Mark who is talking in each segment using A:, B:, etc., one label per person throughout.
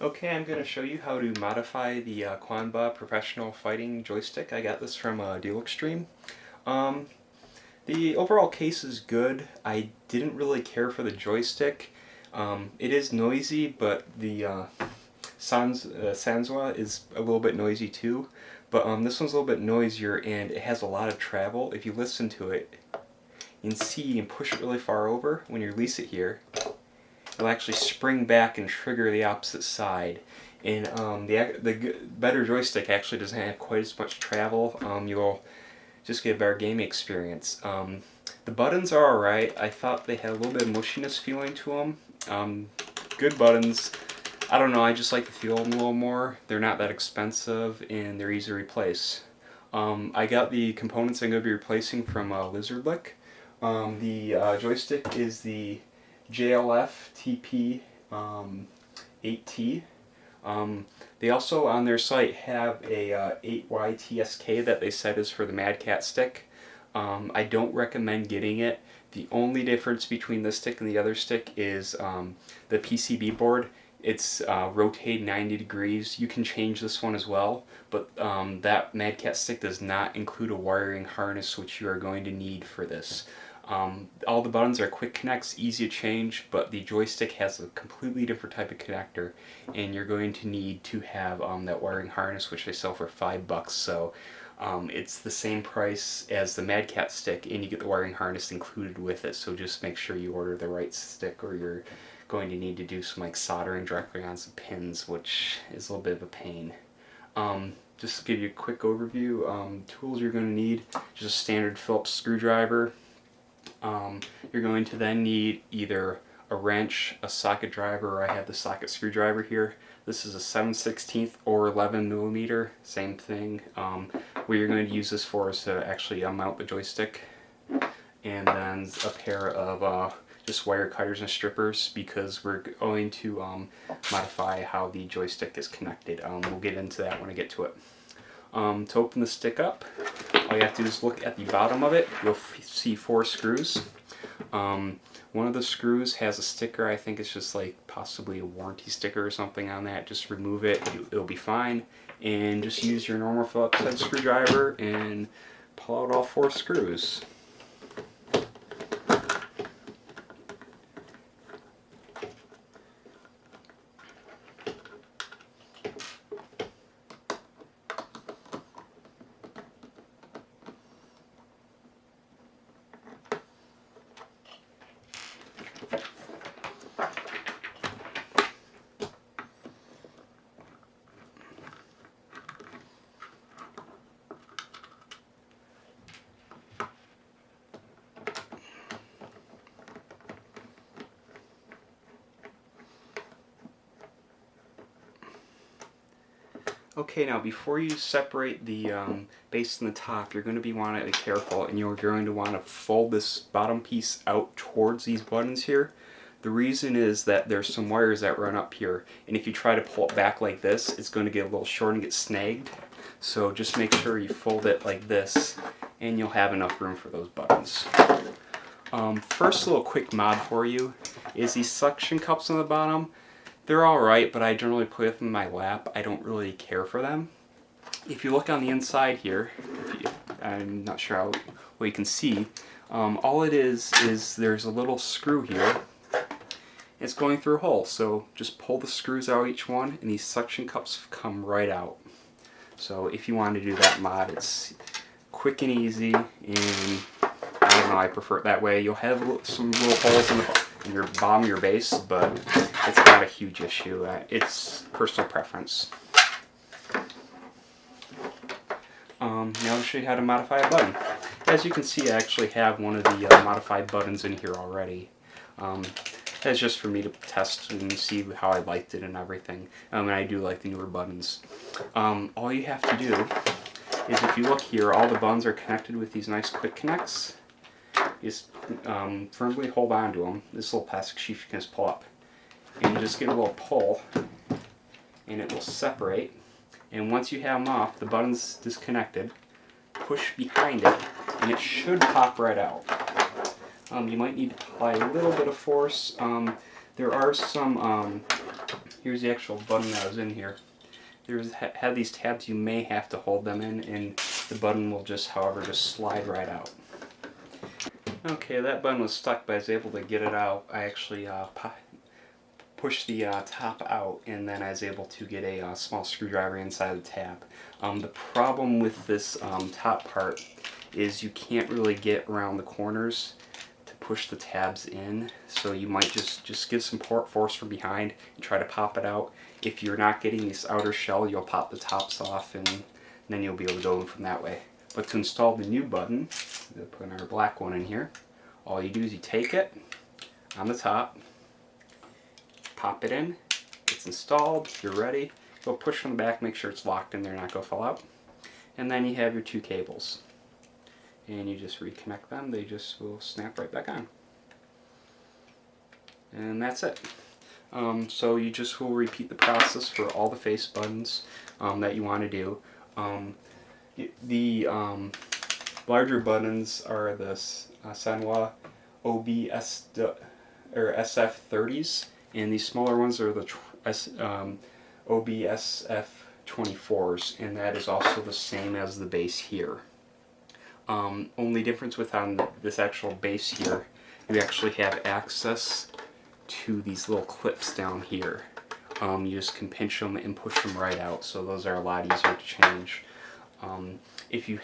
A: Okay, I'm going to show you how to modify the Qanba professional fighting joystick. I got this from Deal Extreme. Um, the overall case is good. I didn't really care for the joystick. It is noisy, but the Sanwa is a little bit noisy too. But this one's a little bit noisier and it has a lot of travel. If you listen to it, you can see you can push it really far over. When you release it here, it'll actually spring back and trigger the opposite side. And the better joystick actually doesn't have quite as much travel. You'll just get a better gaming experience. The buttons are alright. I thought they had a little bit of mushiness feeling to them. Good buttons. I don't know, I just like to feel them a little more. They're not that expensive and they're easy to replace. I got the components I'm going to be replacing from Lizard Lick. The joystick is the JLF TP 8T. They also on their site have a 8Y that they said is for the Mad Cat stick. I don't recommend getting it. The only difference between this stick and the other stick is the PCB board. It's rotated 90 degrees. You can change this one as well, but that Mad Cat stick does not include a wiring harness, which you are going to need for this. All the buttons are quick connects, easy to change, but the joystick has a completely different type of connector, and you're going to need to have that wiring harness, which they sell for $5. So it's the same price as the Mad Cat stick, and you get the wiring harness included with it. So just make sure you order the right stick, or you're going to need to do some soldering directly on some pins, which is a little bit of a pain. Just to give you a quick overview, tools you're going to need: just a standard Phillips screwdriver. You're going to then need either a wrench, a socket driver, or I have the socket screwdriver here. This is a 7/16 or 11mm, same thing. What you're going to use this for is to actually mount the joystick, and then a pair of just wire cutters and strippers, because we're going to modify how the joystick is connected. We'll get into that when I get to it. To open the stick up, all you have to do is look at the bottom of it. You'll see 4 screws. One of the screws has a sticker. I think it's just possibly a warranty sticker or something on that. Just remove it, it'll be fine. And just use your normal Phillips head screwdriver and pull out all 4 screws. Okay, now before you separate the base and the top, you're going to be wanting to be careful, and you're going to want to fold this bottom piece out towards these buttons here. The reason is that there's some wires that run up here, and if you try to pull it back like this, it's going to get a little short and get snagged. So just make sure you fold it like this, and you'll have enough room for those buttons. First little quick mod for you is these suction cups on the bottom. They're alright, but I generally put them in my lap. I don't really care for them. If you look on the inside here, I'm not sure how well you can see, all it is there's a little screw here. It's going through a hole, so just pull the screws out each one, and these suction cups come right out. So if you want to do that mod, it's quick and easy, and I don't know, I prefer it that way. You'll have some little holes in your bottom of your base, but it's not a huge issue. It's personal preference. Now I'll show you how to modify a button. As you can see, I actually have one of the modified buttons in here already. That's just for me to test and see how I liked it and everything. And I do like the newer buttons. All you have to do is, if you look here, all the buttons are connected with these nice quick connects. You just firmly hold on to them. This little plastic sheath you can just pull up. And you just give it a little pull, and it will separate. And once you have them off, the button's disconnected, push behind it, and it should pop right out. You might need to apply a little bit of force. There are some here's the actual button that was in here. Had these tabs, you may have to hold them in, and the button will just, however, just slide right out. Okay, that button was stuck, but I was able to get it out. I actually pushed the top out, and then I was able to get a small screwdriver inside the tab. The problem with this top part is you can't really get around the corners to push the tabs in, so you might just give some force from behind and try to pop it out. If you're not getting this outer shell, you'll pop the tops off, and then you'll be able to go in from that way. But to install the new button, we'll put our black one in here. All you do is you take it on the top, pop it in, it's installed, you're ready. Go push from the back, make sure it's locked in there, not go fall out. And then you have your two cables. And you just reconnect them, they just will snap right back on. And that's it. So you just will repeat the process for all the face buttons that you want to do. The larger buttons are the Sanwa SF30s, and these smaller ones are the OBSF24s, and that is also the same as the base here. Only difference with on this actual base here, you actually have access to these little clips down here. You just can pinch them and push them right out, so those are a lot easier to change. If you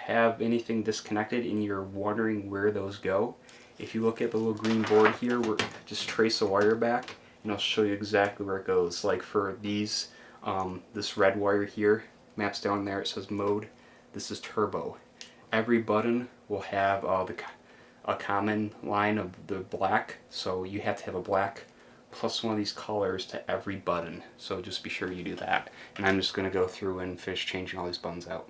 A: have anything disconnected and you're wondering where those go, if you look at the little green board here, just trace a wire back and I'll show you exactly where it goes. Like for these, this red wire here maps down there, it says mode. This is turbo. Every button will have a common line of the black, so you have to have a black plus one of these colors to every button, so just be sure you do that. And I'm just going to go through and finish changing all these buttons out.